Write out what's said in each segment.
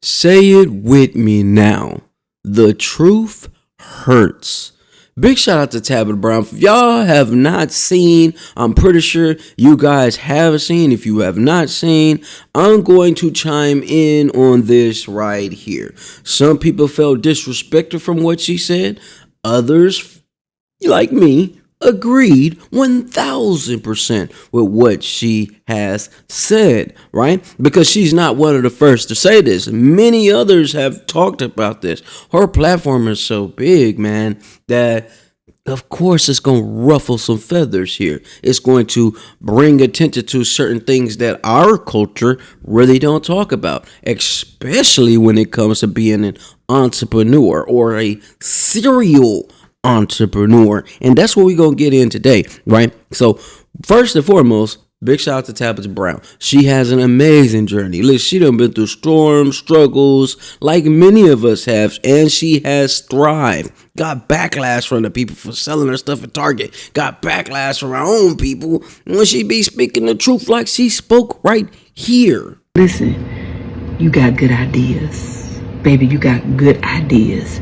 Say it with me now. The truth hurts. Big shout out to Tabitha Brown. If y'all have not seen, I'm pretty sure you guys have seen. If you have not seen, I'm going to chime in on this right here. Some people felt disrespected from what she said. Others, like me, agreed 1000% with what she has said, right? Because she's not one of the first to say this. Many others have talked about this. Her platform is so big, man, that of course it's going to ruffle some feathers here. It's going to bring attention to certain things that our culture really don't talk about, especially when it comes to being an entrepreneur or a serial entrepreneur. And that's what we're going to get in today, right? So first and foremost, big shout out to Tabitha Brown. She has an amazing journey. Look, she done been through storms, struggles, like many of us have, and she has thrived. Got backlash from the people for selling her stuff at Target. Got backlash from our own people when she be speaking the truth like she spoke right here. Listen, you got good ideas. Baby, you got good ideas.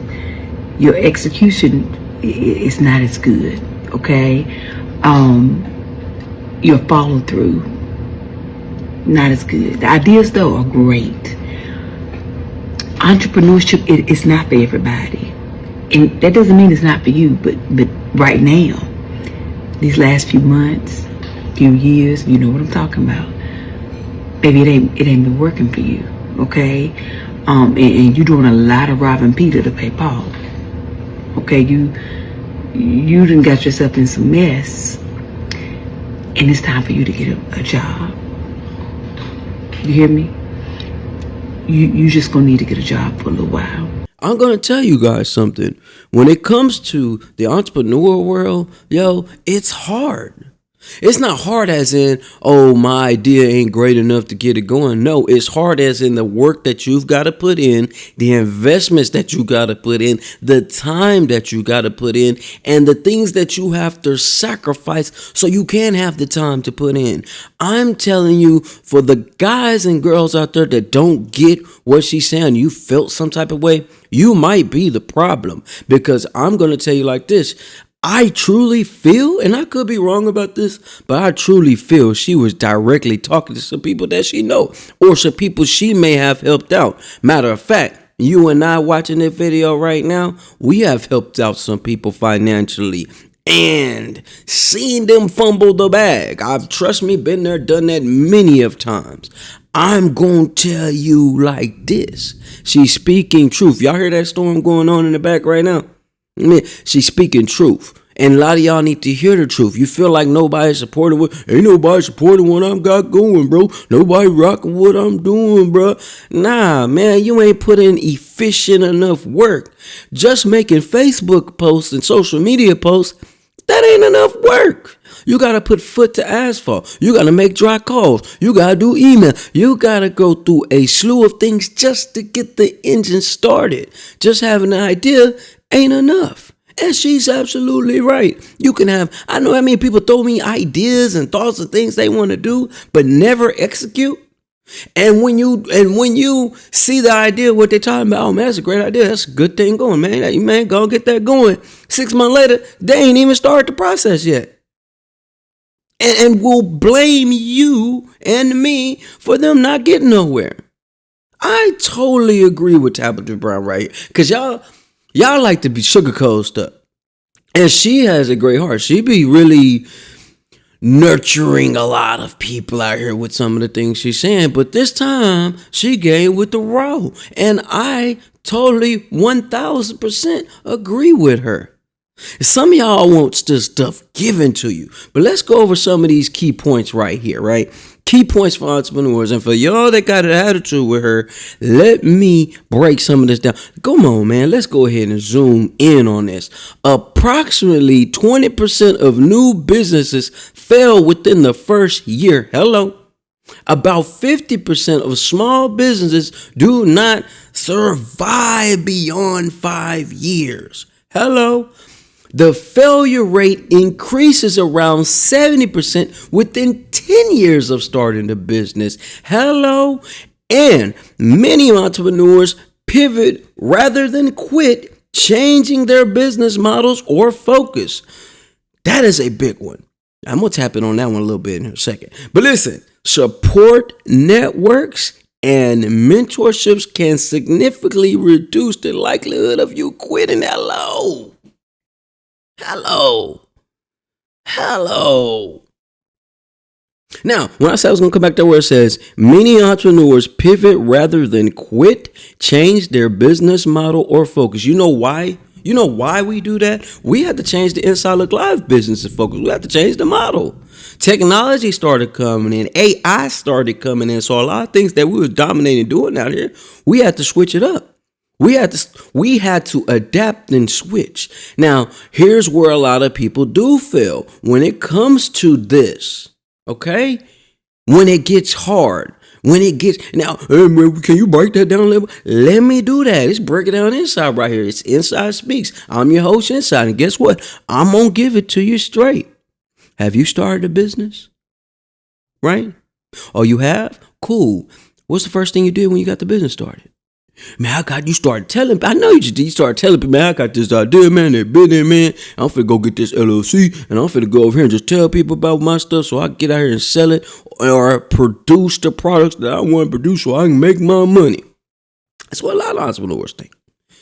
Your execution is not as good, okay? Your follow through, not as good. The ideas though are great. Entrepreneurship is not for everybody. And that doesn't mean it's not for you, but right now, these last few months, few years, you know what I'm talking about. Baby, it ain't been working for you, okay? And you're doing a lot of robbing Peter to pay Paul. Okay, you done got yourself in some mess, and it's time for you to get a job. You hear me? You just gonna need to get a job for a little while. I'm going to tell you guys something. When it comes to the entrepreneur world, it's hard. It's not hard as in, oh, my idea ain't great enough to get it going. No, it's hard as in the work that you've got to put in, the investments that you got to put in, the time that you got to put in, and the things that you have to sacrifice so you can have the time to put in. I'm telling you, for the guys and girls out there that don't get what she's saying, you felt some type of way, you might be the problem. Because I'm going to tell you like this. I truly feel, and I could be wrong about this, but I truly feel she was directly talking to some people that she know or some people she may have helped out. Matter of fact, you and I watching this video right now, we have helped out some people financially and seen them fumble the bag. I've, trust me, been there, done that many of times. I'm going to tell you like this. She's speaking truth. Y'all hear that storm going on in the back right now? She's speaking truth. And a lot of y'all need to hear the truth. You feel like nobody's supporting what, ain't nobody supporting what I've got going, bro. Nobody rocking what I'm doing, bro. Nah, man, you ain't put in efficient enough work. Just making Facebook posts and social media posts, that ain't enough work. You got to put foot to asphalt. You got to make dry calls. You got to do email. You got to go through a slew of things just to get the engine started. Just having an idea ain't enough. And she's absolutely right. You can have, I know how many people throw me ideas and thoughts of things they want to do, but never execute. And when you see the idea, what they're talking about, oh man, that's a great idea. That's a good thing going, man. Man, go get that going. 6 months later, they ain't even started the process yet. And will blame you and me for them not getting nowhere. I totally agree with Tabitha Brown right here. Because y'all like to be sugarcoat stuff. And she has a great heart. She be really nurturing a lot of people out here with some of the things she's saying. But this time, she gave with the raw. And I totally 1000% agree with her. Some of y'all want this stuff given to you. But let's go over some of these key points right here, right? Key points for entrepreneurs. And for y'all that got an attitude with her, let me break some of this down. Come on, man. Let's go ahead and zoom in on this. Approximately 20% of new businesses fail within the first year. Hello. About 50% of small businesses do not survive beyond 5 years. Hello. The failure rate increases around 70% within 10 years of starting the business. Hello. And many entrepreneurs pivot rather than quit, changing their business models or focus. That is a big one. I'm going to tap in on that one a little bit in a second. But listen, support networks and mentorships can significantly reduce the likelihood of you quitting. Hello. Now, when I said I was going to come back to where it says, many entrepreneurs pivot rather than quit, change their business model or focus. You know why? You know why we do that? We had to change the Inside Look Live business and focus. We had to change the model. Technology started coming in. AI started coming in. So a lot of things that we were dominating doing out here, we had to switch it up. We had to adapt and switch. Now, here's where a lot of people do fail when it comes to this. Okay? When it gets hard. Now, hey man, can you break that down a little? Let me do that. Let's break it down inside right here. It's Inside Speaks. I'm your host Inside. And guess what? I'm going to give it to you straight. Have you started a business? Right? Oh, you have? Cool. What's the first thing you did when you got the business started? Man, you started telling, I know you just did. You started telling people, man, I got this idea, man, that business, man. I'm finna go get this LLC, and I'm finna go over here and just tell people about my stuff so I can get out here and sell it or produce the products that I want to produce so I can make my money. That's what a lot of entrepreneurs think.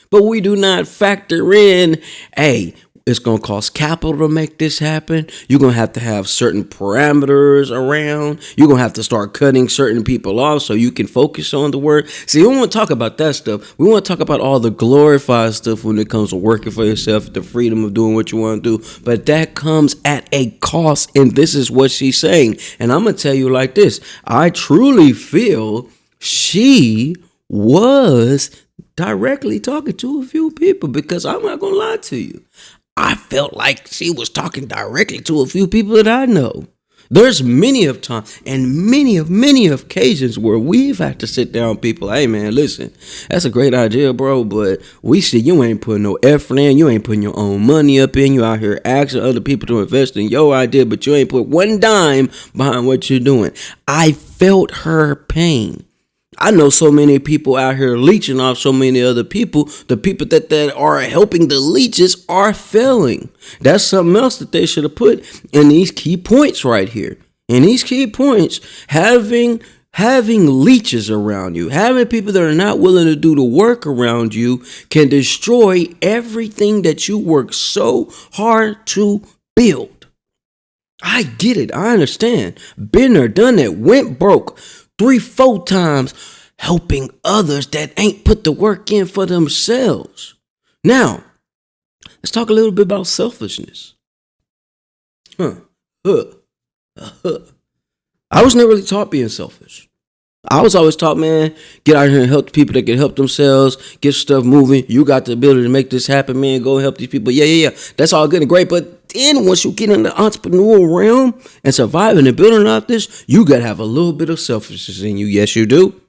But we do not factor in, hey, it's going to cost capital to make this happen. You're going to have certain parameters around. You're going to have to start cutting certain people off so you can focus on the work. See, we don't want to talk about that stuff. We want to talk about all the glorified stuff when it comes to working for yourself, the freedom of doing what you want to do. But that comes at a cost, and this is what she's saying. And I'm going to tell you like this. I truly feel she was directly talking to a few people, because I'm not going to lie to you. I felt like she was talking directly to a few people that I know. There's many of times and many occasions where we've had to sit down with people. Hey man, listen, that's a great idea, bro, but we see you ain't putting no effort in. You ain't putting your own money up in. You out here asking other people to invest in your idea, but you ain't put one dime behind what you're doing. I felt her pain. I know so many people out here leeching off so many other people. The people that are helping the leeches are failing. That's something else that they should have put in these key points right here. In these key points, having leeches around you, having people that are not willing to do the work around you can destroy everything that you work so hard to build. I get it. I understand. Been there, done that, went broke 3-4 times helping others that ain't put the work in for themselves. Now, let's talk a little bit about selfishness. I was never really taught being selfish. I was always taught, man, get out here and help the people that can help themselves, get stuff moving. You got the ability to make this happen, man. Go help these people. Yeah. That's all good and great. But then once you get in the entrepreneurial realm and surviving and building out this, you got to have a little bit of selfishness in you. Yes, you do.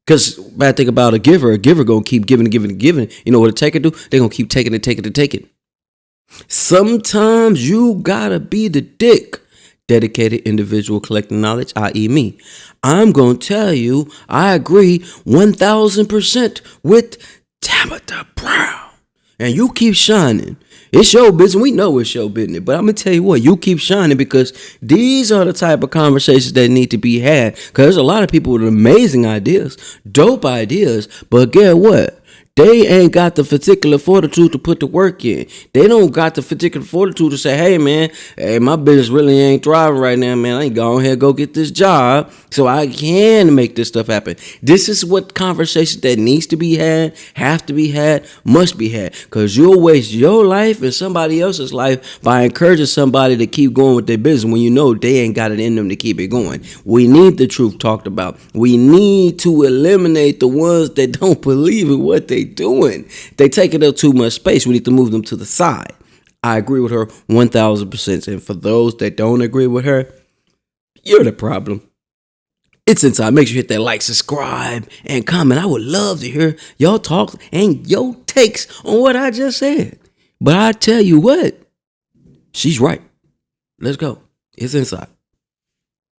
Because bad thing about a giver going to keep giving and giving and giving. You know what a taker do? They're going to keep taking it. Sometimes you got to be the dick. Dedicated individual collecting knowledge, i.e. me. I'm going to tell you, I agree 1,000% with Tabitha Brown. And you keep shining. It's your business. We know it's your business. But I'm going to tell you what, you keep shining, because these are the type of conversations that need to be had. Because there's a lot of people with amazing ideas, dope ideas. But guess what? They ain't got the particular fortitude to put the work in. They don't got the particular fortitude to say, hey, man, my business really ain't thriving right now, man. I ain't going ahead and go get this job so I can make this stuff happen. This is what conversation that needs to be had, have to be had, must be had. Because you'll waste your life and somebody else's life by encouraging somebody to keep going with their business when you know they ain't got it in them to keep it going. We need the truth talked about. We need to eliminate the ones that don't believe in what they doing. They taking up too much space. We need to move them to the side. I agree with her 1,000%. And for those that don't agree with her, you're the problem. It's Inside. Make sure you hit that like, subscribe, and comment. I would love to hear y'all talk and your takes on what I just said. But I tell you what, she's right. Let's go. It's Inside.